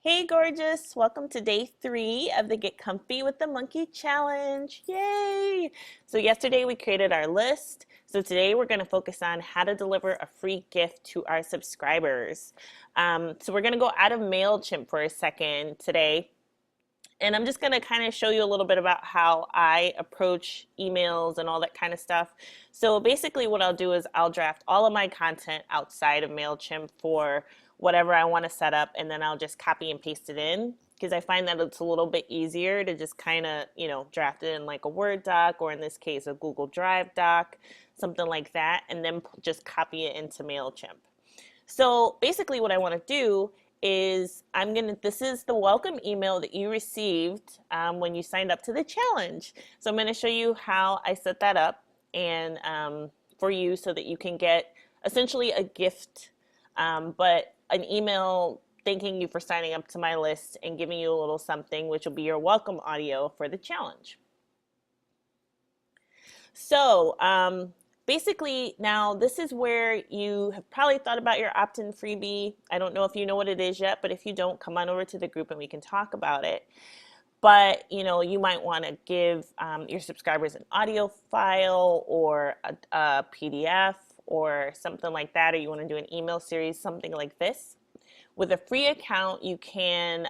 Hey gorgeous, welcome to day 3 of the Get Comfy with the Monkey Challenge. Yay! So yesterday we created our list. So today we're going to focus on how to deliver a free gift to our subscribers. So we're going to go out of MailChimp for a second today. And I'm just going to kind of show you a little bit about how I approach emails and all that kind of stuff. So basically what I'll do is I'll draft all of my content outside of MailChimp for whatever I want to set up, and then I'll just copy and paste it in because I find that it's a little bit easier to just kind of, draft it in like a Word doc, or in this case, a Google Drive doc, something like that, and then just copy it into MailChimp. So basically what I want to do is this is the welcome email that you received when you signed up to the challenge. So I'm going to show you how I set that up and for you so that you can get essentially a gift, but an email thanking you for signing up to my list and giving you a little something, which will be your welcome audio for the challenge. So basically, now this is where you have probably thought about your opt-in freebie. I don't know if you know what it is yet, but if you don't, come on over to the group and we can talk about it. But you might want to give your subscribers an audio file or a PDF or something like that, or you want to do an email series, something like this. With a free account, you can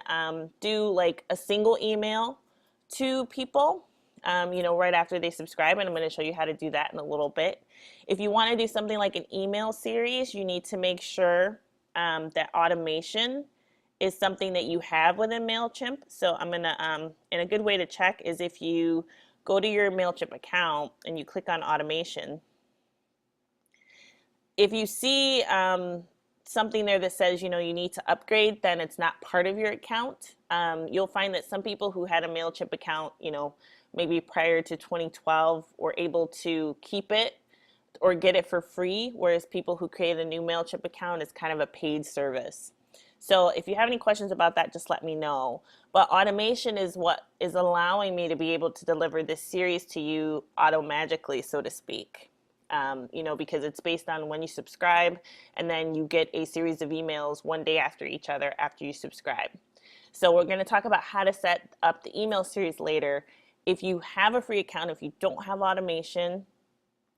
do like a single email to people, right after they subscribe, and I'm going to show you how to do that in a little bit. If you want to do something like an email series, you need to make sure that automation is something that you have within MailChimp. So I'm going to, and a good way to check is if you go to your MailChimp account and you click on automation. If you see something there that says, you need to upgrade, then it's not part of your account. You'll find that some people who had a MailChimp account, maybe prior to 2012 were able to keep it or get it for free, whereas people who create a new MailChimp account is kind of a paid service. So if you have any questions about that, just let me know. But automation is what is allowing me to be able to deliver this series to you auto-magically, so to speak. Because it's based on when you subscribe, and then you get a series of emails one day after each other after you subscribe. So we're going to talk about how to set up the email series later. If you have a free account, if you don't have automation,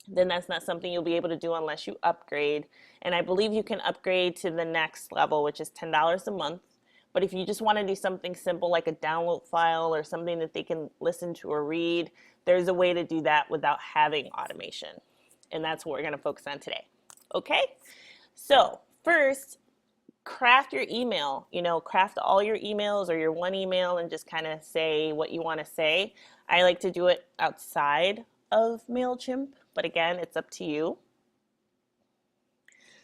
then that's not something you'll be able to do unless you upgrade. And I believe you can upgrade to the next level, which is $10 a month. But if you just want to do something simple like a download file or something that they can listen to or read, there's a way to do that without having automation. And that's what we're going to focus on today. Okay? So first, craft your email. Craft all your emails or your one email and just kind of say what you want to say. I like to do it outside of MailChimp, but again, it's up to you.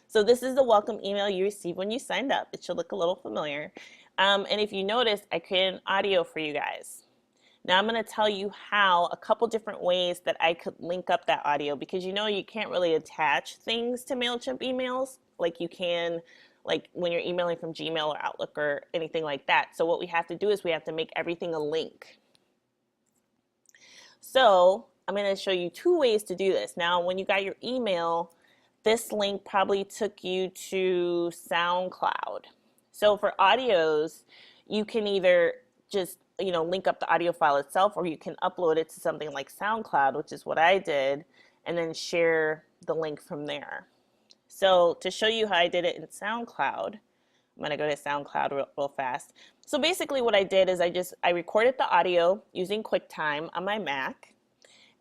So this is the welcome email you received when you signed up. It should look a little familiar. And if you notice, I created an audio for you guys. Now I'm going to tell you how, a couple different ways that I could link up that audio, because you can't really attach things to MailChimp emails like you can like when you're emailing from Gmail or Outlook or anything like that. So what we have to do is we have to make everything a link. So I'm going to show you 2 ways to do this. Now, when you got your email, this link probably took you to SoundCloud. So for audios, you can either just link up the audio file itself, or you can upload it to something like SoundCloud, which is what I did, and then share the link from there. So to show you how I did it in SoundCloud, I'm going to go to SoundCloud real fast. So basically what I did is I recorded the audio using QuickTime on my Mac,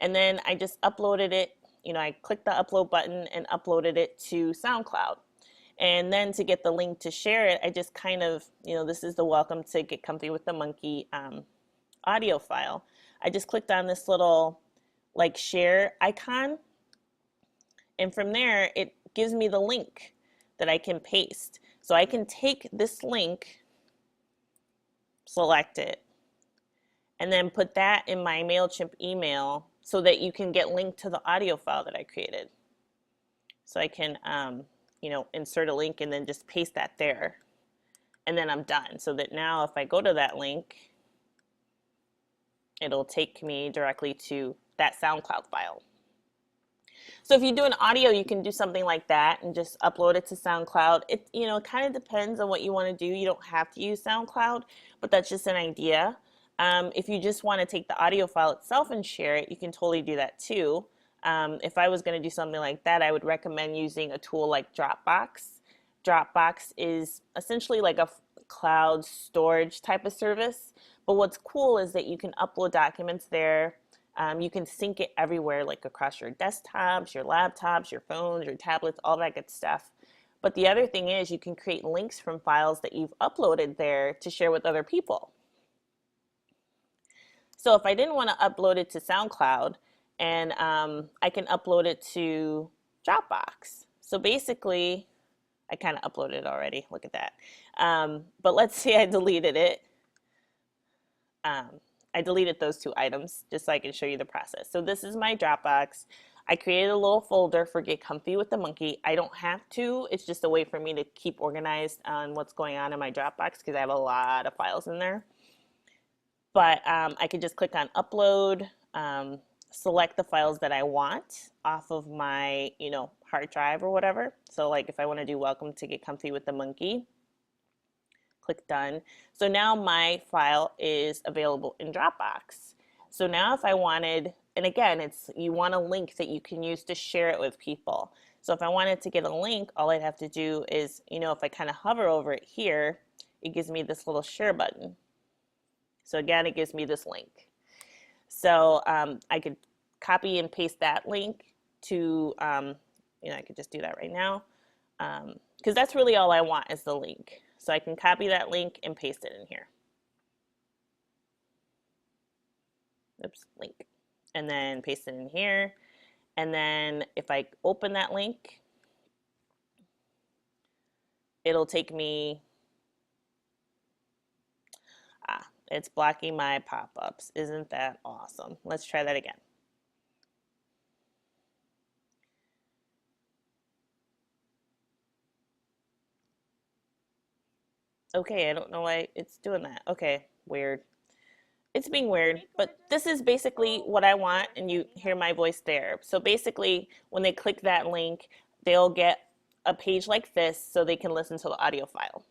and then I just uploaded it. I clicked the upload button and uploaded it to SoundCloud. And then to get the link to share it, I just kind of, this is the welcome to Get Comfy with the Monkey audio file. I just clicked on this little like share icon, and from there it gives me the link that I can paste. So I can take this link, select it, and then put that in my MailChimp email so that you can get linked to the audio file that I created. So I can insert a link and then just paste that there, and then I'm done. So that now if I go to that link, it'll take me directly to that SoundCloud file. So if you do an audio, you can do something like that and just upload it to SoundCloud. It, you know, kind of depends on what you want to do. You don't have to use SoundCloud, but that's just an idea. If you just want to take the audio file itself and share it, you can totally do that too. If I was going to do something like that, I would recommend using a tool like Dropbox. Dropbox is essentially like a cloud storage type of service. But what's cool is that you can upload documents there. You can sync it everywhere, like across your desktops, your laptops, your phones, your tablets, all that good stuff. But the other thing is you can create links from files that you've uploaded there to share with other people. So if I didn't want to upload it to SoundCloud, and I can upload it to Dropbox. So basically, I kind of uploaded it already. Look at that. But let's say I deleted it. I deleted those two items just so I can show you the process. So this is my Dropbox. I created a little folder for Get Comfy with the Monkey. I don't have to. It's just a way for me to keep organized on what's going on in my Dropbox because I have a lot of files in there. But I could just click on Upload, select the files that I want off of my, hard drive or whatever. So like if I want to do Welcome to Get Comfy with the Monkey, click Done. So now my file is available in Dropbox. So now if I wanted, and again, you want a link that you can use to share it with people. So if I wanted to get a link, all I'd have to do is, if I kind of hover over it here, it gives me this little share button. So again, it gives me this link. So I could copy and paste that link to, I could just do that right now, because that's really all I want is the link. So I can copy that link and paste it in here. Oops, link. And then paste it in here. And then if I open that link, it'll take me, it's blocking my pop-ups. Isn't that awesome? Let's try that again. Okay, I don't know why it's doing that. Okay, weird. It's being weird, but this is basically what I want, and you hear my voice there. So basically, when they click that link, they'll get a page like this so they can listen to the audio file.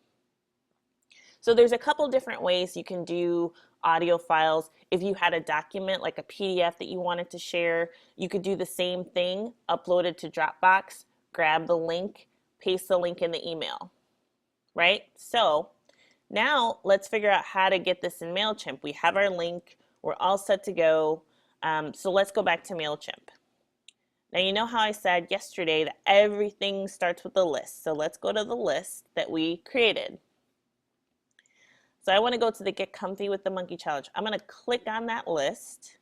So there's a couple different ways you can do audio files. If you had a document like a PDF that you wanted to share, you could do the same thing, upload it to Dropbox, grab the link, paste the link in the email, right? So now let's figure out how to get this in MailChimp. We have our link, we're all set to go. So let's go back to MailChimp. Now you know how I said yesterday that everything starts with a list. So let's go to the list that we created. So I want to go to the Get Comfy with the Monkey Challenge. I'm going to click on that list.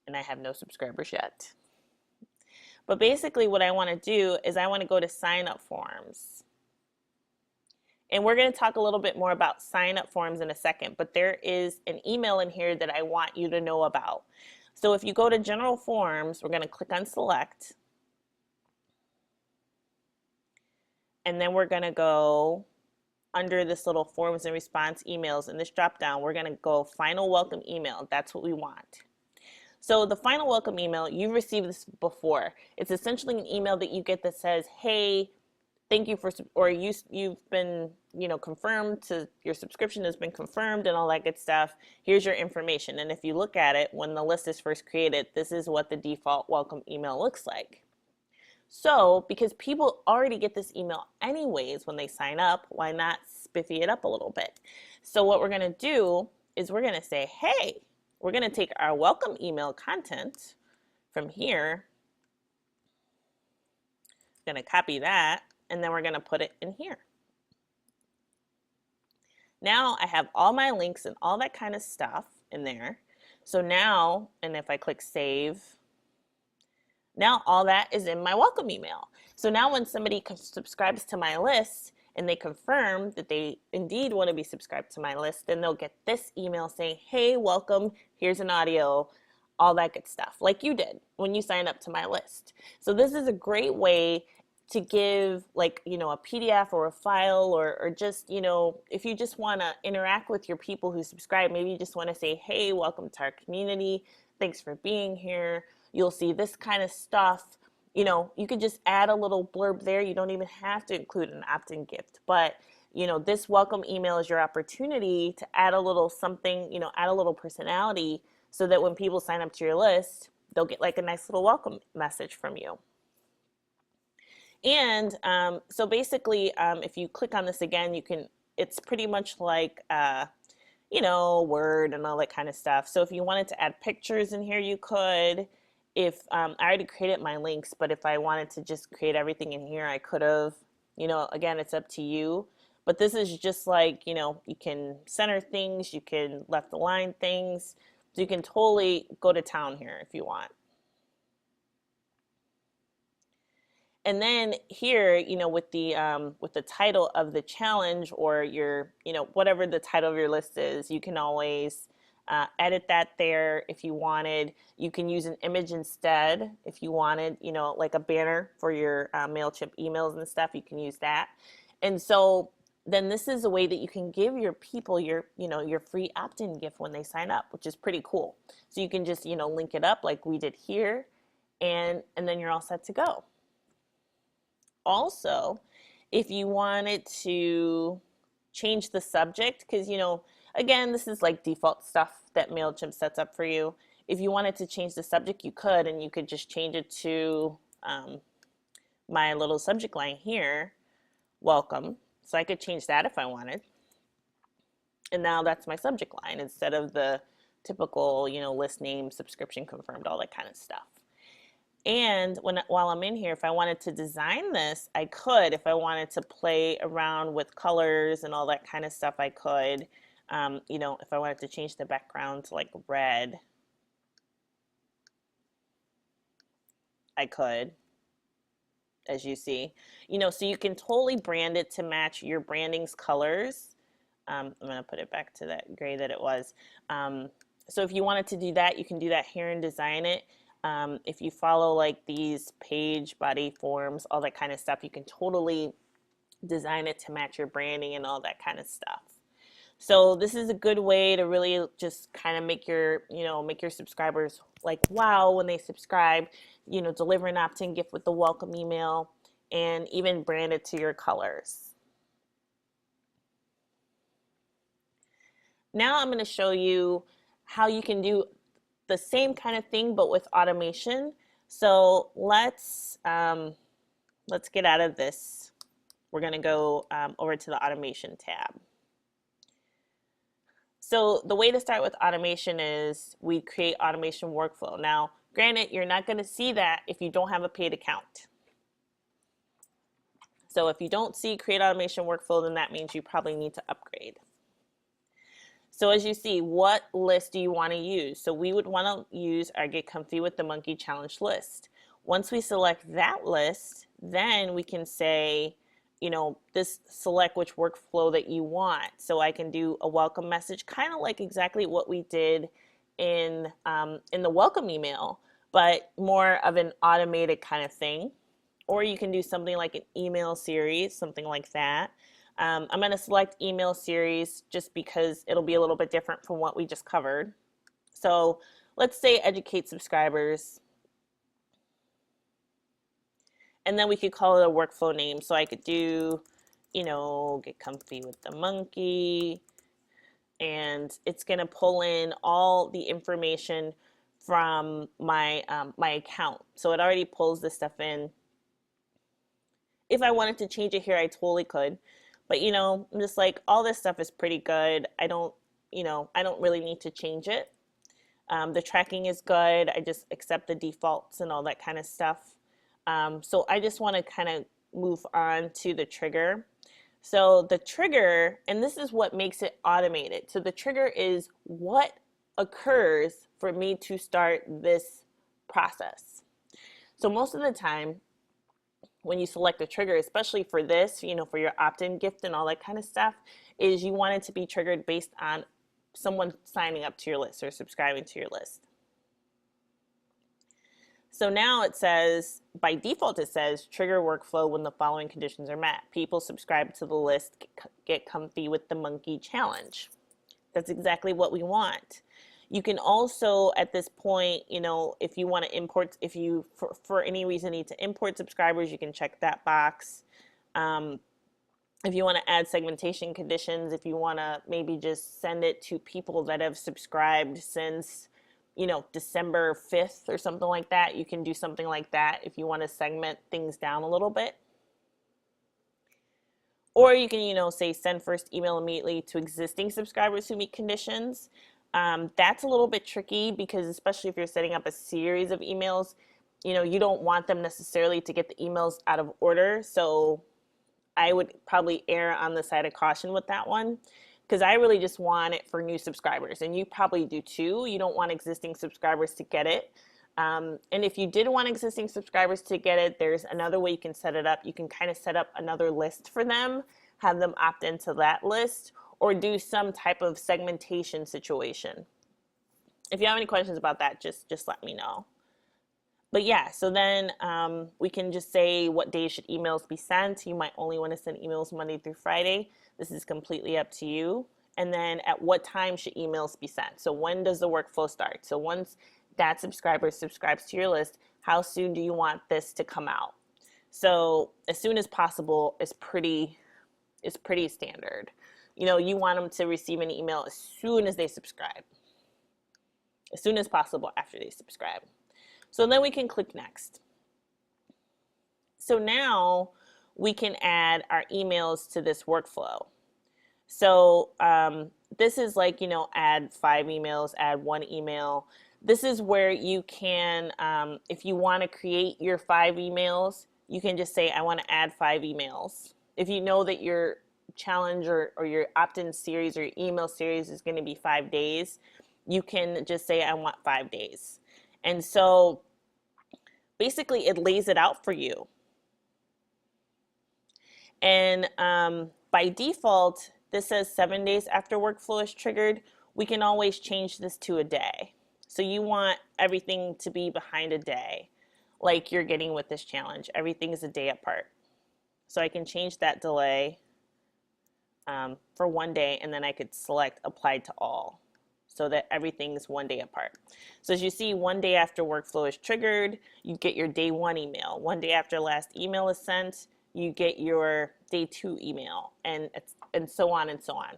And I have no subscribers yet. But basically what I want to do is I want to go to sign up forms. And we're going to talk a little bit more about sign up forms in a second, but there is an email in here that I want you to know about. So if you go to general forms, we're going to click on select. And then we're going to go under this little forms and response emails in this drop down, we're going to go final welcome email. That's what we want. So the final welcome email, you've received this before. It's essentially an email that you get that says, hey, thank you for, or you've been, confirmed to, your subscription has been confirmed and all that good stuff. Here's your information. And if you look at it, when the list is first created, this is what the default welcome email looks like. So because people already get this email anyways when they sign up, why not spiffy it up a little bit? So what we're going to do is we're going to say, hey, we're going to take our welcome email content from here, going to copy that, and then we're going to put it in here. Now I have all my links and all that kind of stuff in there. So now, and if I click save, now all that is in my welcome email. So now when somebody subscribes to my list and they confirm that they indeed want to be subscribed to my list, then they'll get this email saying, hey, welcome, here's an audio, all that good stuff, like you did when you signed up to my list. So this is a great way to give a PDF or a file or just, if you just want to interact with your people who subscribe, maybe you just want to say, hey, welcome to our community. Thanks for being here. you'll see this kind of stuff. You know, you could just add a little blurb there. You don't even have to include an opt-in gift, but you know, this welcome email is your opportunity to add a little something, you know, add a little personality so that when people sign up to your list, they'll get like a nice little welcome message from you. And so basically, if you click on this again, you can, it's pretty much like, you know, Word and all that kind of stuff. So if you wanted to add pictures in here, you could. If I already created my links, but if I wanted to just create everything in here, I could have. You know, again, it's up to you. But this is just like, you know, you can center things, you can left align things. So you can totally go to town here if you want. And then here, you know, with the title of the challenge, or your, you know, whatever the title of your list is, you can always edit that there if you wanted. You can use an image instead if you wanted, you know, like a banner for your MailChimp emails and stuff. You can use that. And so then this is a way that you can give your people your, you know, your free opt-in gift when they sign up, which is pretty cool. So you can just, you know, link it up like we did here, and then you're all set to go. Also, if you wanted to change the subject, because, you know, again, this is like default stuff that MailChimp sets up for you. If you wanted to change the subject, you could, and you could just change it to my little subject line here, welcome. So I could change that if I wanted. And now that's my subject line instead of the typical, you know, list name, subscription confirmed, all that kind of stuff. And while I'm in here, if I wanted to design this, I could. If I wanted to play around with colors and all that kind of stuff, I could. You know, if I wanted to change the background to like red, I could, as you see. You know, so you can totally brand it to match your branding's colors. I'm going to put it back to that gray that it was. So if you wanted to do that, you can do that here and design it. If you follow like these page, body, forms, all that kind of stuff, you can totally design it to match your branding and all that kind of stuff. So this is a good way to really just kind of make your, you know, make your subscribers like, wow, when they subscribe, you know, deliver an opt-in gift with the welcome email, and even brand it to your colors. Now I'm going to show you how you can do the same kind of thing but with automation. So let's get out of this. We're going to go over to the automation tab. So the way to start with automation is we create automation workflow. Now, granted, you're not going to see that if you don't have a paid account. So if you don't see create automation workflow, then that means you probably need to upgrade. So as you see, what list do you want to use? So we would want to use our Get Comfy with the Monkey Challenge list. Once we select that list, then we can say, you know, this select which workflow that you want. So I can do a welcome message, kind of like exactly what we did in the welcome email, but more of an automated kind of thing. Or you can do something like an email series, something like that. I'm going to select email series just because it'll be a little bit different from what we just covered. So let's say educate subscribers. And then we could call it a workflow name. So I could do, you know, Get Comfy with the Monkey. And it's going to pull in all the information from my, my account. So it already pulls this stuff in. If I wanted to change it here, I totally could. But, you know, I'm just like, all this stuff is pretty good. I don't, you know, I don't really need to change it. The tracking is good. I just accept the defaults and all that kind of stuff. So I just want to kind of move on to the trigger. So the trigger, and this is what makes it automated. So the trigger is what occurs for me to start this process. So most of the time, when you select a trigger, especially for this, you know, for your opt-in gift and all that kind of stuff, is you want it to be triggered based on someone signing up to your list or subscribing to your list. So now it says, by default, it says trigger workflow when the following conditions are met. People subscribe to the list, Get Comfy with the Monkey Challenge. That's exactly what we want. You can also, at this point, if you want to import, if you, for any reason, need to import subscribers, you can check that box. Um, if you want to add segmentation conditions, if you want to maybe just send it to people that have subscribed since, December 5th or something like that, you can do something like that if you want to segment things down a little bit. Or you can, say send first email immediately to existing subscribers who meet conditions. That's a little bit tricky because especially if you're setting up a series of emails, you don't want them necessarily to get the emails out of order. So I would probably err on the side of caution with that one because I really just want it for new subscribers, and you probably do too. You don't want existing subscribers to get it. And if you did want existing subscribers to get it, there's another way you can set it up. You can kind of set up another list for them, have them opt into that list, or do some type of segmentation situation. If you have any questions about that, just let me know. But yeah, so then we can just say what days should emails be sent. You might only want to send emails Monday through Friday. This is completely up to you. And then at what time should emails be sent? So when does the workflow start? So once that subscriber subscribes to your list, how soon do you want this to come out? So as soon as possible is pretty standard. You want them to receive an email as soon as they subscribe, as soon as possible after they subscribe. So then we can click next. So now we can add our emails to this workflow. So this is like, add 5 emails, add 1 email. This is where you can, if you want to create your 5 emails, you can just say, I want to add 5 emails. If you know that your challenge or your opt-in series or your email series is going to be 5 days, you can just say, I want 5 days. And so basically it lays it out for you. And by default, this says 7 days after workflow is triggered. We can always change this to a day. So you want everything to be behind a day, like you're getting with this challenge. Everything is a day apart. So I can change that delay for 1 day, and then I could select apply to all so that everything is 1 day apart. So as you see, 1 day after workflow is triggered, you get your day 1 email. 1 day after last email is sent, you get your day 2 email, and so on and so on.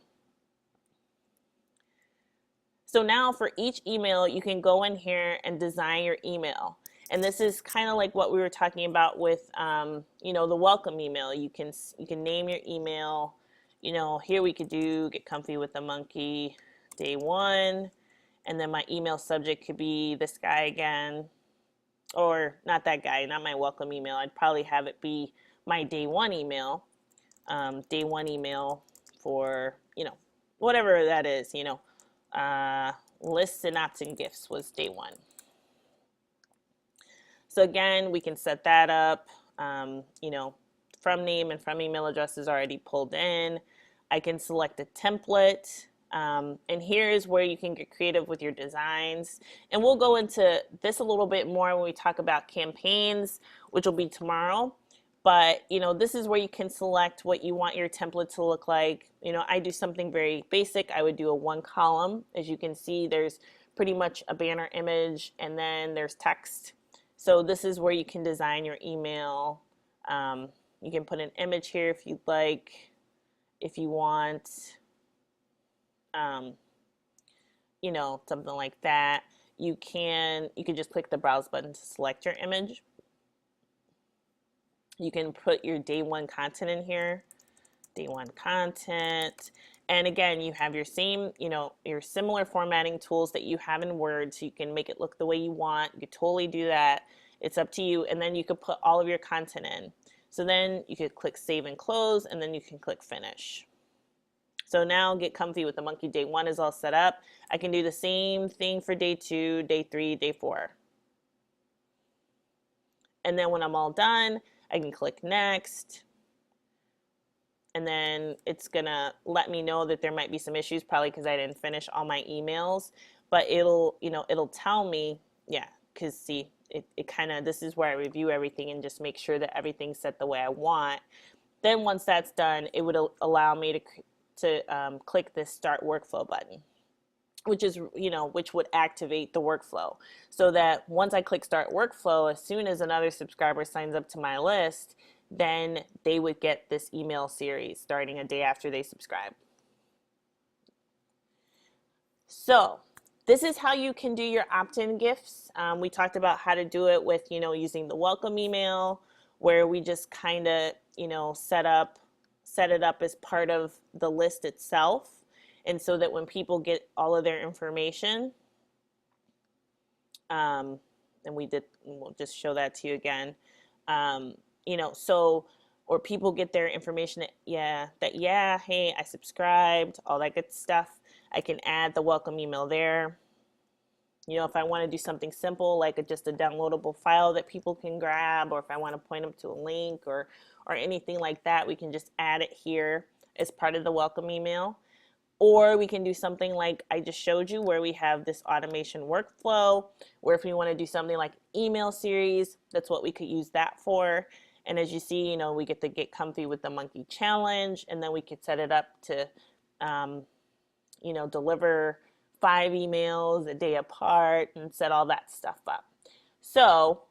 So now for each email, you can go in here and design your email. And this is kind of like what we were talking about with, the welcome email. You can name your email. Here we could do get comfy with the monkey, day 1. And then my email subject could be this guy again. Or not that guy, not my welcome email. I'd probably have it be my day 1 email. Day 1 email for, whatever that is, lists and opt-in gifts was day 1. So again, we can set that up. From name and from email address is already pulled in. I can select a template. And here's where you can get creative with your designs. And we'll go into this a little bit more when we talk about campaigns, which will be tomorrow. But, this is where you can select what you want your template to look like. I do something very basic. I would do a 1 column. As you can see, there's pretty much a banner image, and then there's text. So this is where you can design your email. You can put an image here if you'd like, if you want, something like that. You can just click the browse button to select your image. You can put your day 1 content in here, day 1 content. And again, you have your same, your similar formatting tools that you have in Word, so you can make it look the way you want. You could totally do that. It's up to you. And then you could put all of your content in. So then you could click save and close, and then you can click finish. So now get comfy with the monkey day 1 is all set up. I can do the same thing for day 2, day 3, day 4. And then when I'm all done, I can click next. And then it's gonna let me know that there might be some issues, probably because I didn't finish all my emails. But it'll tell me, yeah, because see, it kind of, this is where I review everything and just make sure that everything's set the way I want. Then once that's done, it would allow me to click this start workflow button. which would activate the workflow, so that once I click start workflow, as soon as another subscriber signs up to my list, then they would get this email series starting a day after they subscribe. So this is how you can do your opt-in gifts. We talked about how to do it with, using the welcome email, where we just kind of, set it up as part of the list itself. And so that when people get all of their information, and we'll just show that to you again, or people get their information hey, I subscribed, all that good stuff. I can add the welcome email there. If I want to do something simple like just a downloadable file that people can grab, or if I want to point them to a link or anything like that, we can just add it here as part of the welcome email. Or we can do something like I just showed you, where we have this automation workflow, where if we want to do something like email series, that's what we could use that for. And as you see, we get to get comfy with the monkey challenge, and then we could set it up to, deliver 5 emails a day apart and set all that stuff up. So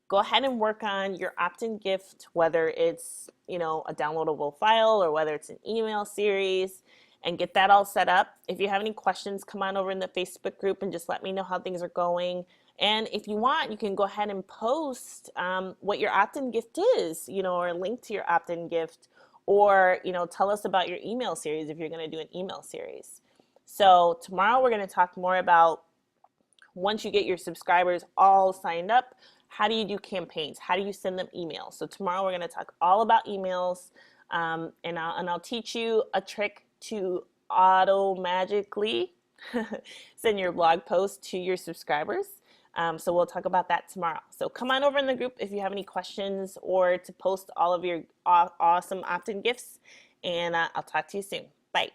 go ahead and work on your opt-in gift, whether it's, a downloadable file or whether it's an email series, and get that all set up. If you have any questions, come on over in the Facebook group and just let me know how things are going. And if you want, you can go ahead and post what your opt-in gift is, or a link to your opt-in gift, or, tell us about your email series if you're going to do an email series. So tomorrow we're going to talk more about, once you get your subscribers all signed up, how do you do campaigns? How do you send them emails? So tomorrow we're going to talk all about emails, and I'll teach you a trick to magically send your blog post to your subscribers. So we'll talk about that tomorrow. So come on over in the group if you have any questions, or to post all of your awesome opt-in gifts, and I'll talk to you soon. Bye.